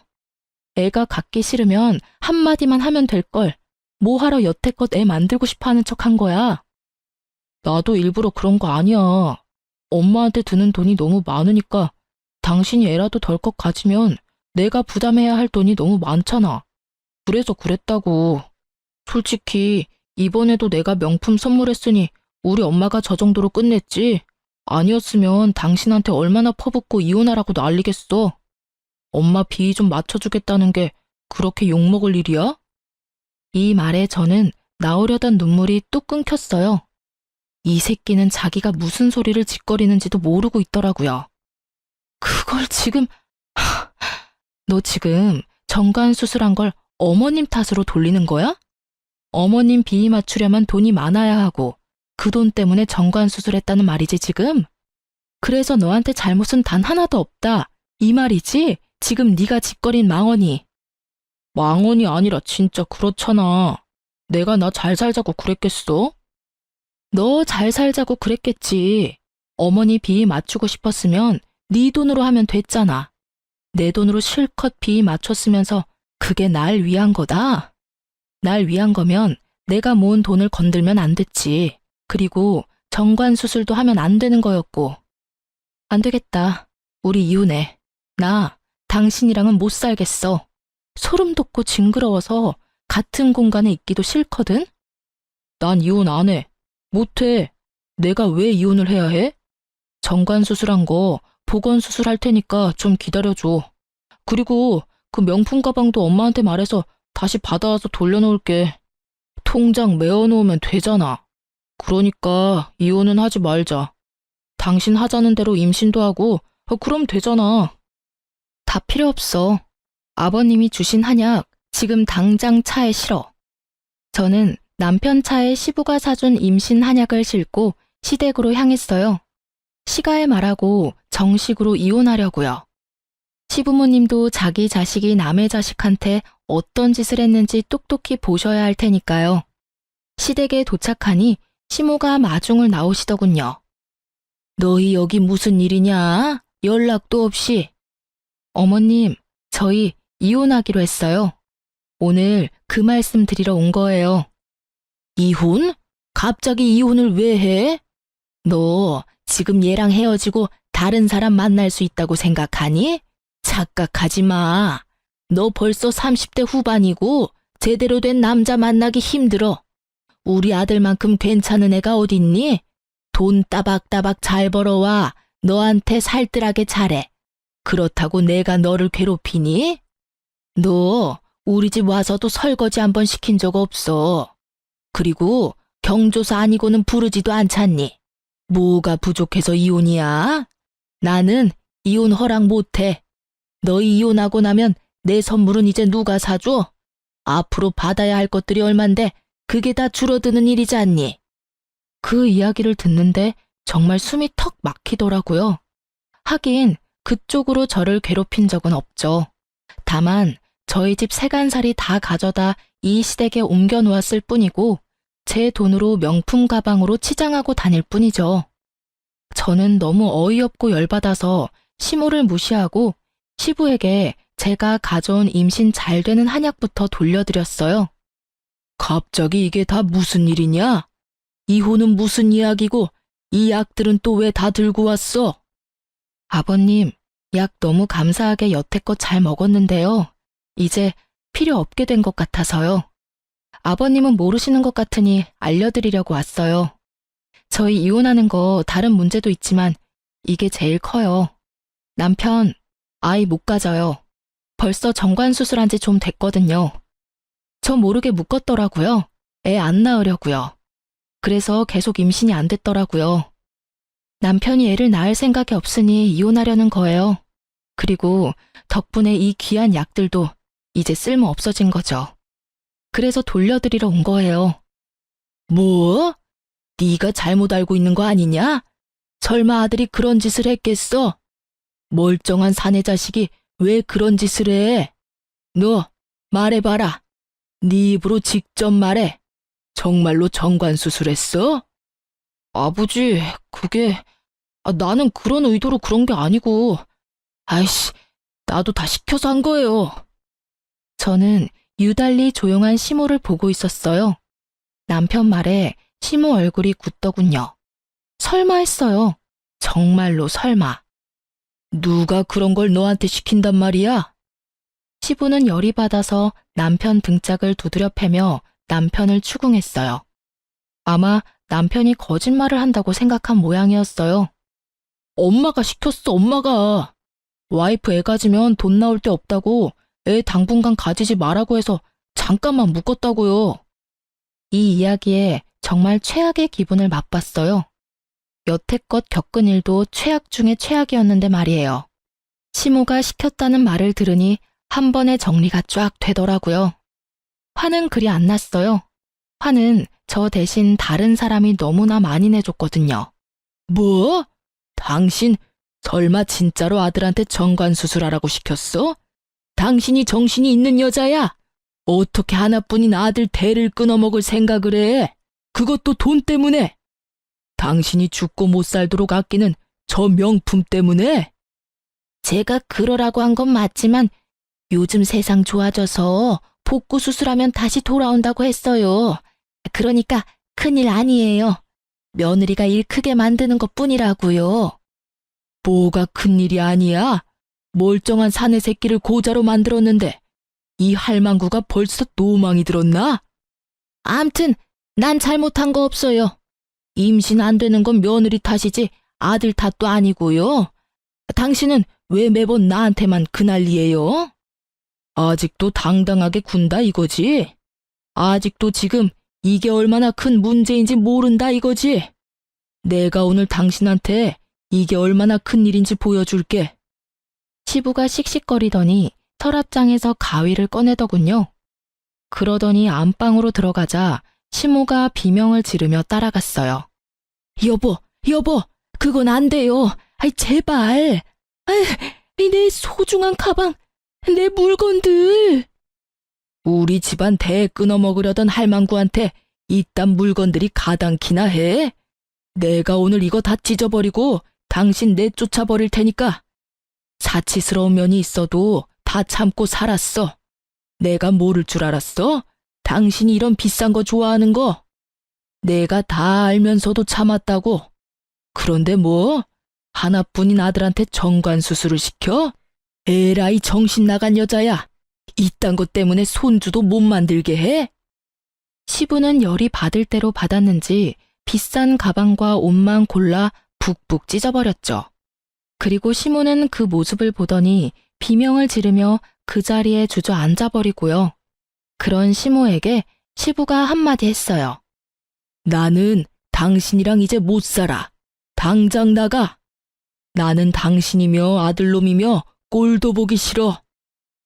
애가 갖기 싫으면 한마디만 하면 될 걸. 뭐하러 여태껏 애 만들고 싶어 하는 척 한 거야? 나도 일부러 그런 거 아니야. 엄마한테 드는 돈이 너무 많으니까 당신이 애라도 덜컥 가지면 내가 부담해야 할 돈이 너무 많잖아. 그래서 그랬다고. 솔직히 이번에도 내가 명품 선물했으니 우리 엄마가 저 정도로 끝냈지. 아니었으면 당신한테 얼마나 퍼붓고 이혼하라고 난리겠어. 엄마 비위 좀 맞춰주겠다는 게 그렇게 욕먹을 일이야? 이 말에 저는 나오려던 눈물이 뚝 끊겼어요. 이 새끼는 자기가 무슨 소리를 짓거리는지도 모르고 있더라고요. 그걸 지금... 너 지금 정관 수술한 걸 어머님 탓으로 돌리는 거야? 어머님 비위 맞추려면 돈이 많아야 하고 그 돈 때문에 정관 수술했다는 말이지 지금? 그래서 너한테 잘못은 단 하나도 없다 이 말이지? 지금 네가 짓거린 망언이. 망언이 아니라 진짜 그렇잖아. 내가 나 잘 살자고 그랬겠어? 너 잘 살자고 그랬겠지. 어머니 비위 맞추고 싶었으면 네 돈으로 하면 됐잖아. 내 돈으로 실컷 비위 맞췄으면서 그게 날 위한 거다? 날 위한 거면 내가 모은 돈을 건들면 안 됐지. 그리고 정관 수술도 하면 안 되는 거였고. 안 되겠다. 우리 이혼해. 나 당신이랑은 못 살겠어. 소름 돋고 징그러워서 같은 공간에 있기도 싫거든? 난 이혼 안 해. 못해. 내가 왜 이혼을 해야 해? 정관 수술한 거 보건 수술할 테니까 좀 기다려줘. 그리고 그 명품 가방도 엄마한테 말해서 다시 받아와서 돌려놓을게. 통장 메어놓으면 되잖아. 그러니까 이혼은 하지 말자. 당신 하자는 대로 임신도 하고 그럼 되잖아. 다 필요 없어. 아버님이 주신 한약 지금 당장 차에 실어. 저는 남편 차에 시부가 사준 임신 한약을 싣고 시댁으로 향했어요. 시가에 말하고 정식으로 이혼하려고요. 시부모님도 자기 자식이 남의 자식한테 어떤 짓을 했는지 똑똑히 보셔야 할 테니까요. 시댁에 도착하니 시모가 마중을 나오시더군요. 너희 여기 무슨 일이냐? 연락도 없이. 어머님, 저희 이혼하기로 했어요. 오늘 그 말씀 드리러 온 거예요. 이혼? 갑자기 이혼을 왜 해? 너 지금 얘랑 헤어지고 다른 사람 만날 수 있다고 생각하니? 착각하지 마. 너 벌써 30대 후반이고 제대로 된 남자 만나기 힘들어. 우리 아들만큼 괜찮은 애가 어딨니? 돈 따박따박 잘 벌어와 너한테 살뜰하게 잘해. 그렇다고 내가 너를 괴롭히니? 너 우리 집 와서도 설거지 한번 시킨 적 없어. 그리고 경조사 아니고는 부르지도 않잖니. 뭐가 부족해서 이혼이야? 나는 이혼 허락 못해. 너희 이혼하고 나면 내 선물은 이제 누가 사줘? 앞으로 받아야 할 것들이 얼만데 그게 다 줄어드는 일이지 않니? 그 이야기를 듣는데 정말 숨이 턱 막히더라고요. 하긴 그쪽으로 저를 괴롭힌 적은 없죠. 다만 저희 집 세간살이 다 가져다 이 시댁에 옮겨 놓았을 뿐이고 제 돈으로 명품 가방으로 치장하고 다닐 뿐이죠. 저는 너무 어이없고 열받아서 시모를 무시하고 시부에게 제가 가져온 임신 잘 되는 한약부터 돌려드렸어요. 갑자기 이게 다 무슨 일이냐? 이혼은 무슨 이야기고 이 약들은 또 왜 다 들고 왔어? 아버님, 약 너무 감사하게 여태껏 잘 먹었는데요. 이제 필요 없게 된 것 같아서요. 아버님은 모르시는 것 같으니 알려드리려고 왔어요. 저희 이혼하는 거 다른 문제도 있지만 이게 제일 커요. 남편, 아이 못 가져요. 벌써 정관 수술한 지 좀 됐거든요. 저 모르게 묶었더라고요. 애 안 낳으려고요. 그래서 계속 임신이 안 됐더라고요. 남편이 애를 낳을 생각이 없으니 이혼하려는 거예요. 그리고 덕분에 이 귀한 약들도 이제 쓸모 없어진 거죠. 그래서 돌려드리러 온 거예요. 뭐? 네가 잘못 알고 있는 거 아니냐? 설마 아들이 그런 짓을 했겠어? 멀쩡한 사내 자식이 왜 그런 짓을 해? 너 말해봐라. 네 입으로 직접 말해. 정말로 정관 수술했어? 아버지, 나는 그런 의도로 그런 게 아니고. 아이씨, 나도 다 시켜서 한 거예요. 저는 유달리 조용한 시모를 보고 있었어요. 남편 말에 시모 얼굴이 굳더군요. 설마 했어요. 정말로 설마. 누가 그런 걸 너한테 시킨단 말이야? 시부는 열이 받아서 남편 등짝을 두드려 패며 남편을 추궁했어요. 아마 남편이 거짓말을 한다고 생각한 모양이었어요. 엄마가 시켰어, 엄마가. 와이프 애 가지면 돈 나올 데 없다고 애 당분간 가지지 말라고 해서 잠깐만 묶었다고요. 이 이야기에 정말 최악의 기분을 맛봤어요. 여태껏 겪은 일도 최악 중에 최악이었는데 말이에요. 시모가 시켰다는 말을 들으니 한 번에 정리가 쫙 되더라고요. 화는 그리 안 났어요. 화는 저 대신 다른 사람이 너무나 많이 내줬거든요. 뭐? 당신 설마 진짜로 아들한테 정관 수술하라고 시켰어? 당신이 정신이 있는 여자야? 어떻게 하나뿐인 아들 대를 끊어먹을 생각을 해? 그것도 돈 때문에? 당신이 죽고 못 살도록 아끼는 저 명품 때문에? 제가 그러라고 한 건 맞지만 요즘 세상 좋아져서 복구 수술하면 다시 돌아온다고 했어요. 그러니까 큰일 아니에요. 며느리가 일 크게 만드는 것뿐이라고요. 뭐가 큰일이 아니야? 멀쩡한 사내 새끼를 고자로 만들었는데 이 할망구가 벌써 노망이 들었나? 암튼 난 잘못한 거 없어요. 임신 안 되는 건 며느리 탓이지 아들 탓도 아니고요. 당신은 왜 매번 나한테만 그 난리예요? 아직도 당당하게 군다 이거지? 아직도 지금 이게 얼마나 큰 문제인지 모른다 이거지? 내가 오늘 당신한테 이게 얼마나 큰 일인지 보여줄게. 시부가 씩씩거리더니 서랍장에서 가위를 꺼내더군요. 그러더니 안방으로 들어가자 시모가 비명을 지르며 따라갔어요. 여보, 그건 안 돼요. 아이, 제발. 아이, 내 소중한 가방, 내 물건들. 우리 집안 대 끊어먹으려던 할망구한테 이딴 물건들이 가당키나 해? 내가 오늘 이거 다 찢어버리고 당신 내쫓아버릴 테니까. 사치스러운 면이 있어도 다 참고 살았어. 내가 모를 줄 알았어? 당신이 이런 비싼 거 좋아하는 거. 내가 다 알면서도 참았다고. 그런데 뭐? 하나뿐인 아들한테 정관수술을 시켜? 에라이 정신 나간 여자야. 이딴 것 때문에 손주도 못 만들게 해? 시부는 열이 받을 대로 받았는지 비싼 가방과 옷만 골라 북북 찢어버렸죠. 그리고 시모는 그 모습을 보더니 비명을 지르며 그 자리에 주저앉아버리고요. 그런 시모에게 시부가 한마디 했어요. 나는 당신이랑 이제 못 살아. 당장 나가. 나는 당신이며 아들놈이며 꼴도 보기 싫어.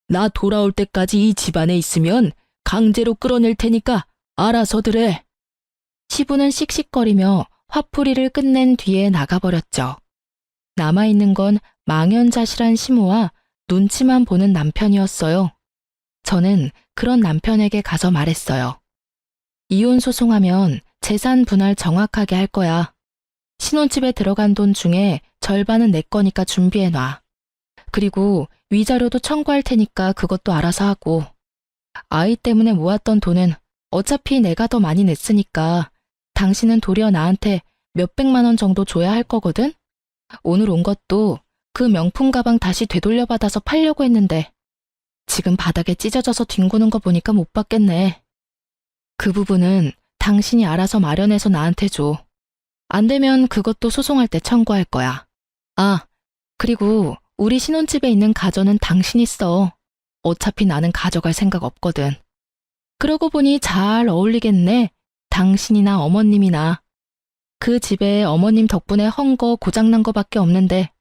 나 돌아올 때까지 이 집안에 있으면 강제로 끌어낼 테니까 알아서들 해. 시부는 씩씩거리며 화풀이를 끝낸 뒤에 나가버렸죠. 남아있는 건 망연자실한 시모와 눈치만 보는 남편이었어요. 저는 그런 남편에게 가서 말했어요. 이혼 소송하면 재산 분할 정확하게 할 거야. 신혼집에 들어간 돈 중에 절반은 내 거니까 준비해놔. 그리고 위자료도 청구할 테니까 그것도 알아서 하고. 아이 때문에 모았던 돈은 어차피 내가 더 많이 냈으니까 당신은 도리어 나한테 몇백만 원 정도 줘야 할 거거든? 오늘 온 것도 그 명품 가방 다시 되돌려받아서 팔려고 했는데 지금 바닥에 찢어져서 뒹구는 거 보니까 못 받겠네. 그 부분은 당신이 알아서 마련해서 나한테 줘. 안 되면 그것도 소송할 때 청구할 거야. 아, 그리고 우리 신혼집에 있는 가전은 당신이 써. 어차피 나는 가져갈 생각 없거든. 그러고 보니 잘 어울리겠네. 당신이나 어머님이나. 그 집에 어머님 덕분에 헝거 고장난 거밖에 없는데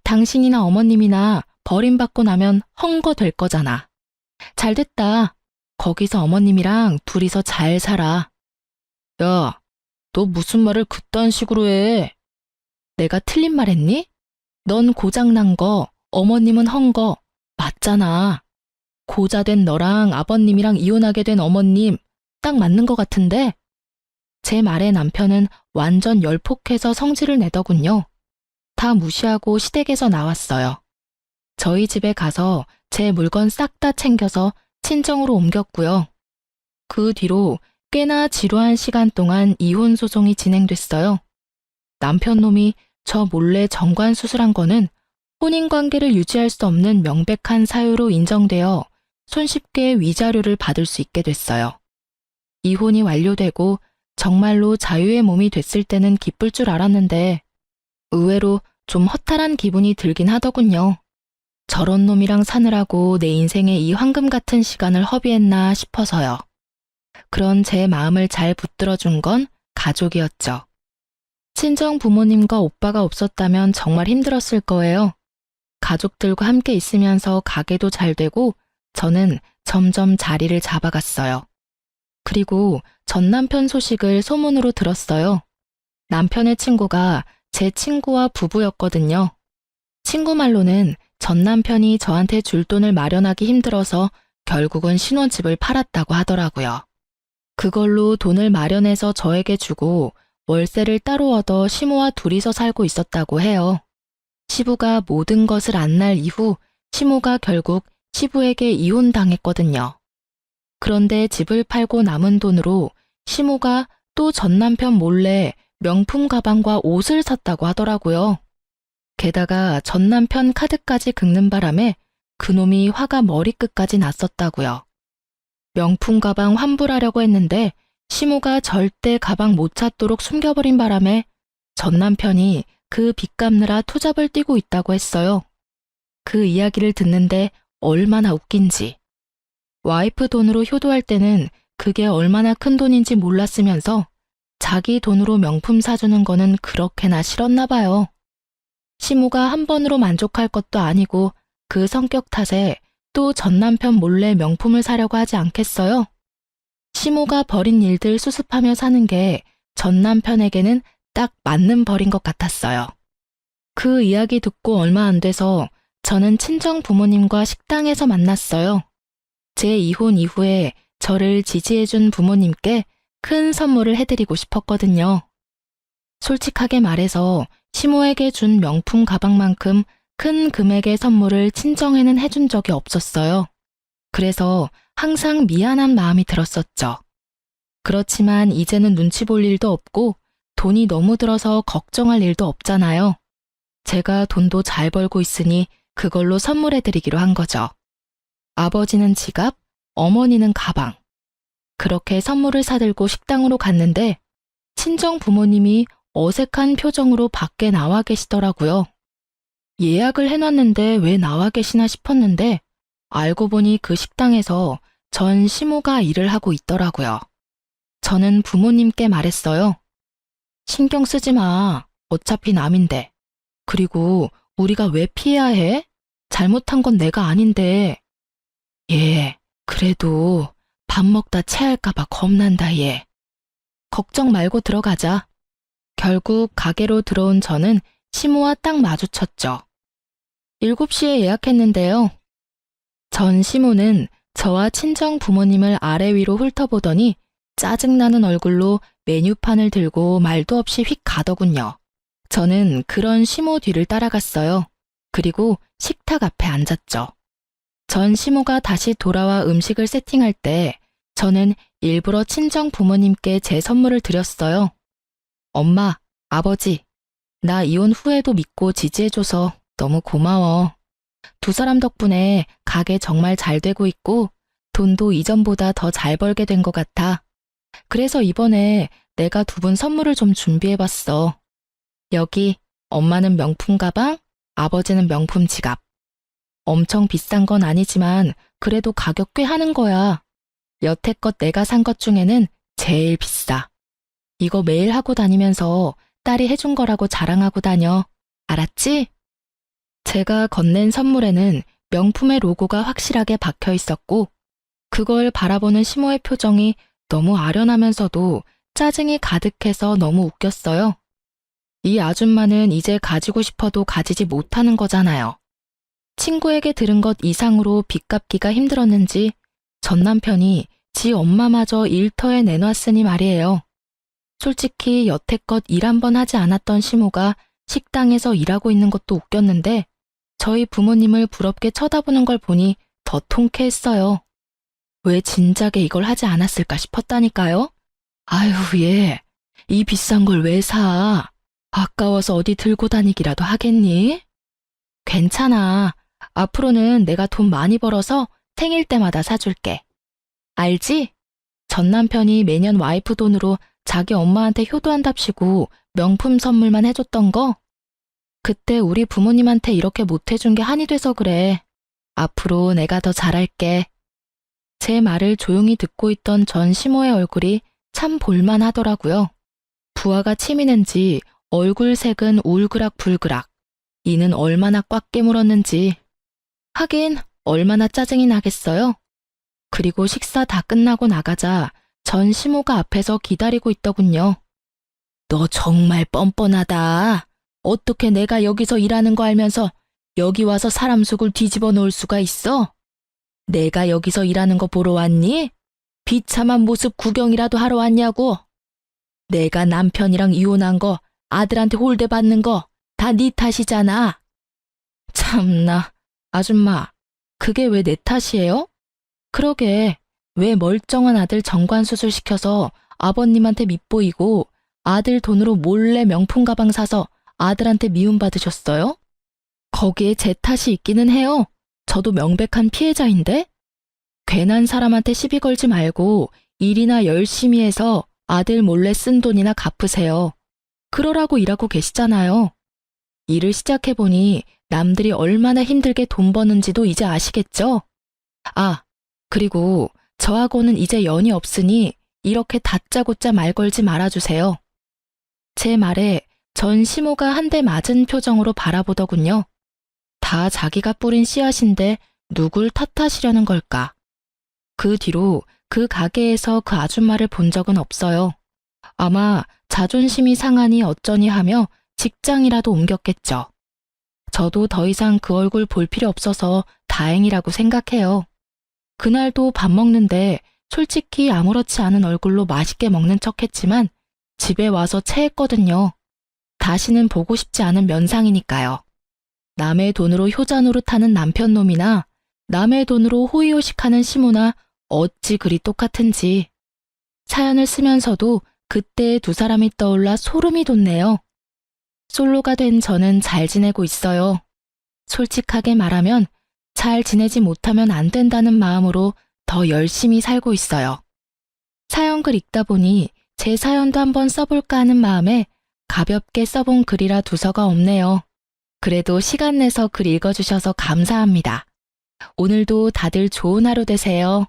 당신이나 어머님이나 버림받고 나면 헝거 될 거잖아. 잘 됐다. 거기서 어머님이랑 둘이서 잘 살아. 야, 너 무슨 말을 그딴 식으로 해? 내가 틀린 말 했니? 넌 고장난 거, 어머님은 헝거. 맞잖아. 고자된 너랑 아버님이랑 이혼하게 된 어머님 딱 맞는 것 같은데? 제 말에 남편은 완전 열폭해서 성질을 내더군요. 다 무시하고 시댁에서 나왔어요. 저희 집에 가서 제 물건 싹 다 챙겨서 친정으로 옮겼고요. 그 뒤로 꽤나 지루한 시간 동안 이혼 소송이 진행됐어요. 남편 놈이 저 몰래 정관 수술한 거는 혼인관계를 유지할 수 없는 명백한 사유로 인정되어 손쉽게 위자료를 받을 수 있게 됐어요. 이혼이 완료되고 정말로 자유의 몸이 됐을 때는 기쁠 줄 알았는데 의외로 좀 허탈한 기분이 들긴 하더군요. 저런 놈이랑 사느라고 내 인생에 이 황금 같은 시간을 허비했나 싶어서요. 그런 제 마음을 잘 붙들어준 건 가족이었죠. 친정 부모님과 오빠가 없었다면 정말 힘들었을 거예요. 가족들과 함께 있으면서 가게도 잘 되고 저는 점점 자리를 잡아갔어요. 그리고 전 남편 소식을 소문으로 들었어요. 남편의 친구가 제 친구와 부부였거든요. 친구 말로는 전 남편이 저한테 줄 돈을 마련하기 힘들어서 결국은 신혼집을 팔았다고 하더라고요. 그걸로 돈을 마련해서 저에게 주고 월세를 따로 얻어 시모와 둘이서 살고 있었다고 해요. 시부가 모든 것을 안 날 이후 시모가 결국 시부에게 이혼당했거든요. 그런데 집을 팔고 남은 돈으로 시모가 또 전 남편 몰래 명품 가방과 옷을 샀다고 하더라고요. 게다가 전 남편 카드까지 긁는 바람에 그놈이 화가 머리끝까지 났었다고요. 명품 가방 환불하려고 했는데 시모가 절대 가방 못 찾도록 숨겨버린 바람에 전 남편이 그 빚 갚느라 투잡을 뛰고 있다고 했어요. 그 이야기를 듣는데 얼마나 웃긴지. 와이프 돈으로 효도할 때는 그게 얼마나 큰 돈인지 몰랐으면서 자기 돈으로 명품 사주는 거는 그렇게나 싫었나 봐요. 시모가 한 번으로 만족할 것도 아니고 그 성격 탓에 또 전 남편 몰래 명품을 사려고 하지 않겠어요? 시모가 버린 일들 수습하며 사는 게 전 남편에게는 딱 맞는 벌인 것 같았어요. 그 이야기 듣고 얼마 안 돼서 저는 친정 부모님과 식당에서 만났어요. 제 이혼 이후에 저를 지지해준 부모님께 큰 선물을 해드리고 싶었거든요. 솔직하게 말해서 시모에게 준 명품 가방만큼 큰 금액의 선물을 친정에는 해준 적이 없었어요. 그래서 항상 미안한 마음이 들었었죠. 그렇지만 이제는 눈치 볼 일도 없고 돈이 너무 들어서 걱정할 일도 없잖아요. 제가 돈도 잘 벌고 있으니 그걸로 선물해드리기로 한 거죠. 아버지는 지갑, 어머니는 가방. 그렇게 선물을 사들고 식당으로 갔는데 친정 부모님이 어색한 표정으로 밖에 나와 계시더라고요. 예약을 해놨는데 왜 나와 계시나 싶었는데 알고 보니 그 식당에서 전 시모가 일을 하고 있더라고요. 저는 부모님께 말했어요. 신경 쓰지 마. 어차피 남인데. 그리고 우리가 왜 피해야 해? 잘못한 건 내가 아닌데. 예, 그래도 밥 먹다 체할까봐 겁난다, 얘. 걱정 말고 들어가자. 결국 가게로 들어온 저는 시모와 딱 마주쳤죠. 7시에 예약했는데요. 전 시모는 저와 친정 부모님을 아래 위로 훑어보더니 짜증나는 얼굴로 메뉴판을 들고 말도 없이 휙 가더군요. 저는 그런 시모 뒤를 따라갔어요. 그리고 식탁 앞에 앉았죠. 전 시모가 다시 돌아와 음식을 세팅할 때 저는 일부러 친정 부모님께 제 선물을 드렸어요. 엄마, 아버지, 나 이혼 후에도 믿고 지지해줘서 너무 고마워. 두 사람 덕분에 가게 정말 잘 되고 있고 돈도 이전보다 더 잘 벌게 된 것 같아. 그래서 이번에 내가 두 분 선물을 좀 준비해봤어. 여기 엄마는 명품 가방, 아버지는 명품 지갑. 엄청 비싼 건 아니지만 그래도 가격 꽤 하는 거야. 여태껏 내가 산 것 중에는 제일 비싸. 이거 매일 하고 다니면서 딸이 해준 거라고 자랑하고 다녀. 알았지? 제가 건넨 선물에는 명품의 로고가 확실하게 박혀 있었고 그걸 바라보는 시모의 표정이 너무 아련하면서도 짜증이 가득해서 너무 웃겼어요. 이 아줌마는 이제 가지고 싶어도 가지지 못하는 거잖아요. 친구에게 들은 것 이상으로 빚 갚기가 힘들었는지 전 남편이 지 엄마마저 일터에 내놨으니 말이에요. 솔직히 여태껏 일 한 번 하지 않았던 시모가 식당에서 일하고 있는 것도 웃겼는데 저희 부모님을 부럽게 쳐다보는 걸 보니 더 통쾌했어요. 왜 진작에 이걸 하지 않았을까 싶었다니까요. 아유, 얘, 이 비싼 걸 왜 사? 아까워서 어디 들고 다니기라도 하겠니? 괜찮아. 앞으로는 내가 돈 많이 벌어서 생일 때마다 사줄게. 알지? 전 남편이 매년 와이프 돈으로 자기 엄마한테 효도한답시고 명품 선물만 해줬던 거? 그때 우리 부모님한테 이렇게 못해준 게 한이 돼서 그래. 앞으로 내가 더 잘할게. 제 말을 조용히 듣고 있던 전 시모의 얼굴이 참 볼만하더라고요. 부하가 치미는지 얼굴 색은 울그락불그락. 이는 얼마나 꽉 깨물었는지. 하긴 얼마나 짜증이 나겠어요. 그리고 식사 다 끝나고 나가자 전 시모가 앞에서 기다리고 있더군요. 너 정말 뻔뻔하다. 어떻게 내가 여기서 일하는 거 알면서 여기 와서 사람 속을 뒤집어 놓을 수가 있어? 내가 여기서 일하는 거 보러 왔니? 비참한 모습 구경이라도 하러 왔냐고? 내가 남편이랑 이혼한 거, 아들한테 홀대받는 거 다 네 탓이잖아. 참나, 아줌마, 그게 왜 내 탓이에요? 그러게, 왜 멀쩡한 아들 정관수술 시켜서 아버님한테 밉보이고 아들 돈으로 몰래 명품 가방 사서 아들한테 미움받으셨어요? 거기에 제 탓이 있기는 해요. 저도 명백한 피해자인데? 괜한 사람한테 시비 걸지 말고 일이나 열심히 해서 아들 몰래 쓴 돈이나 갚으세요. 그러라고 일하고 계시잖아요. 일을 시작해보니 남들이 얼마나 힘들게 돈 버는지도 이제 아시겠죠? 아, 그리고 저하고는 이제 연이 없으니 이렇게 다짜고짜 말 걸지 말아주세요. 제 말에 전 시모가 한 대 맞은 표정으로 바라보더군요. 다 자기가 뿌린 씨앗인데 누굴 탓하시려는 걸까? 그 뒤로 그 가게에서 그 아줌마를 본 적은 없어요. 아마 자존심이 상하니 어쩌니 하며 직장이라도 옮겼겠죠. 저도 더 이상 그 얼굴 볼 필요 없어서 다행이라고 생각해요. 그날도 밥 먹는데 솔직히 아무렇지 않은 얼굴로 맛있게 먹는 척 했지만 집에 와서 체했거든요. 다시는 보고 싶지 않은 면상이니까요. 남의 돈으로 효자 노릇하는 남편 놈이나 남의 돈으로 호의호식하는 시모나 어찌 그리 똑같은지. 사연을 쓰면서도 그때의 두 사람이 떠올라 소름이 돋네요. 솔로가 된 저는 잘 지내고 있어요. 솔직하게 말하면 잘 지내지 못하면 안 된다는 마음으로 더 열심히 살고 있어요. 사연 글 읽다 보니 제 사연도 한번 써볼까 하는 마음에 가볍게 써본 글이라 두서가 없네요. 그래도 시간 내서 글 읽어주셔서 감사합니다. 오늘도 다들 좋은 하루 되세요.